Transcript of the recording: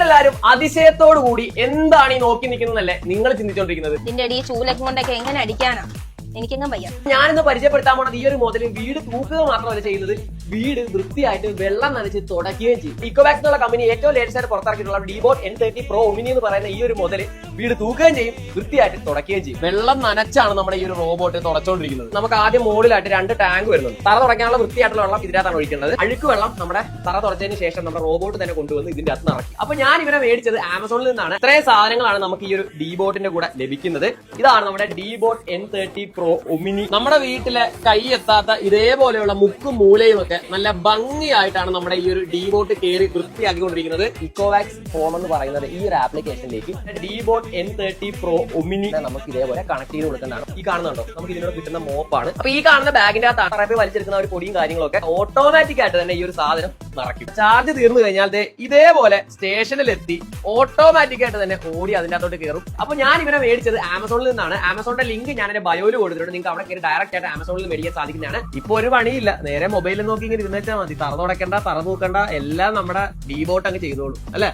നിങ്ങളെല്ലാരും അതിശയത്തോടു കൂടി എന്താണ് ഈ നോക്കി നിൽക്കുന്നതല്ലേ നിങ്ങൾ ചിന്തിച്ചോണ്ടിരിക്കുന്നത്? ഇതിന്റെ അടി ചൂലൊക്കെ കൊണ്ടൊക്കെ എങ്ങനെ അടിക്കാനാ? എനിക്കെങ്ങും വയ്യ. ഞാനിന്ന് പരിചയപ്പെടുത്താൻ പോണത് ഈ ഒരു മോഡല് വീട് തൂക്കുക മാത്രമല്ല ചെയ്യുന്നത്, വീട് വൃത്തിയായിട്ട് വെള്ളം നനച്ച് തുടയ്ക്കുകയും ചെയ്യും. ഇക്കോവാക്സ് എന്നുള്ള കമ്പനി ഏറ്റവും ലേറ്റസ്റ്റ് ആയിട്ട് പുറത്തിറക്കിയിട്ടുള്ള ഡിബോട്ട് N30 Pro Omni എന്ന് പറയുന്ന ഈ ഒരു മോഡല് വീട് തൂക്കുകയും ചെയ്യും, വൃത്തിയായിട്ട് തുടയ്ക്കുകയും ചെയ്യും. വെള്ളം നനച്ചാണ് നമ്മുടെ ഈ ഒരു റോബോട്ട് തുടച്ചുകൊണ്ടിരിക്കുന്നത്. നമുക്ക് ആദ്യം മോഡിലായിട്ട് 2 ടാങ്ക് വരുന്നുണ്ട്. തറ തുടയ്ക്കാനുള്ള വൃത്തിയായിട്ടുള്ള വെള്ളം ഇതിനകത്താണ് ഒഴിക്കേണ്ടത്. അഴുക്ക് വെള്ളം നമ്മുടെ തറ തുടച്ചതിന് ശേഷം നമ്മുടെ റോബോട്ട് തന്നെ കൊണ്ടുവന്ന് ഇതിന്റെ അകത്ത് നിറയ്ക്കും. അപ്പൊ ഞാൻ ഇവരെ മേടിച്ചത് ആമസോണിൽ നിന്നാണ്. ഇത്രയും സാധനങ്ങളാണ് നമുക്ക് ഈ ഒരു ഡിബോട്ടിന്റെ കൂടെ ലഭിക്കുന്നത്. ഇതാണ് നമ്മുടെ ഡിബോട്ട് N30 Pro Omni. നമ്മുടെ വീട്ടിലെ കൈ എത്താത്ത ഇതേപോലെയുള്ള മുക്കും മൂലയും ഒക്കെ നല്ല ഭംഗിയായിട്ടാണ് നമ്മുടെ ഈ ഒരു ഡിബോട്ട് കയറി വൃത്തിയാക്കിക്കൊണ്ടിരിക്കുന്നത്. ഇക്കോവാക്സ് ഹോം എന്ന് പറയുന്നത് ഈ ഒരു ആപ്ലിക്കേഷനിലേക്ക് ഡിബോട്ട് N30 Pro Omni നമുക്ക് ഇതേപോലെ കണക്ട് ചെയ്ത് കൊടുക്കുന്നതാണ്. ഈ കാണുന്നുണ്ടോ, നമുക്ക് ഇതിനോട് കിട്ടുന്ന മോപ്പാണ്. അപ്പൊ ഈ കാണുന്ന ബാഗിന്റെ അകത്ത് അടറപ്പി വലിച്ചെടുക്കുന്ന ഒരു പൊടിയും കാര്യങ്ങളൊക്കെ ഓട്ടോമാറ്റിക് ആയിട്ട് തന്നെ ഈ ഒരു സാധനം നിറയ്ക്കും. ചാർജ് തീർന്നു കഴിഞ്ഞാൽ ഇതേപോലെ സ്റ്റേഷനിലെത്തി ഓട്ടോമാറ്റിക് ആയിട്ട് തന്നെ ഓടി അതിന്റെ അകത്തോട്ട് കയറും. അപ്പൊ ഞാൻ ഇവരെ മേടിച്ചത് ആമസോണിൽ നിന്നാണ്. ആമസോണിന്റെ ലിങ്ക് ഞാൻ എന്റെ ബയോയിൽ കൊടുത്തിട്ടുണ്ട്. നിങ്ങൾക്ക് അവിടെ കയറി ഡയറക്റ്റ് ആയിട്ട് ആമസോണിൽ മേടിക്കാൻ സാധിക്കുന്നതാണ്. ഇപ്പൊ ഒരു പണിയില്ല, നേരെ മൊബൈലിൽ നോക്കി ഇങ്ങനെ ഇരുന്നേച്ചാൽ മതി. തറ തുടക്കണ്ട, തറ തൂക്കണ്ട, എല്ലാം നമ്മുടെ ഡിബോട്ട് അങ്ങ് ചെയ്തോളൂ അല്ലെ.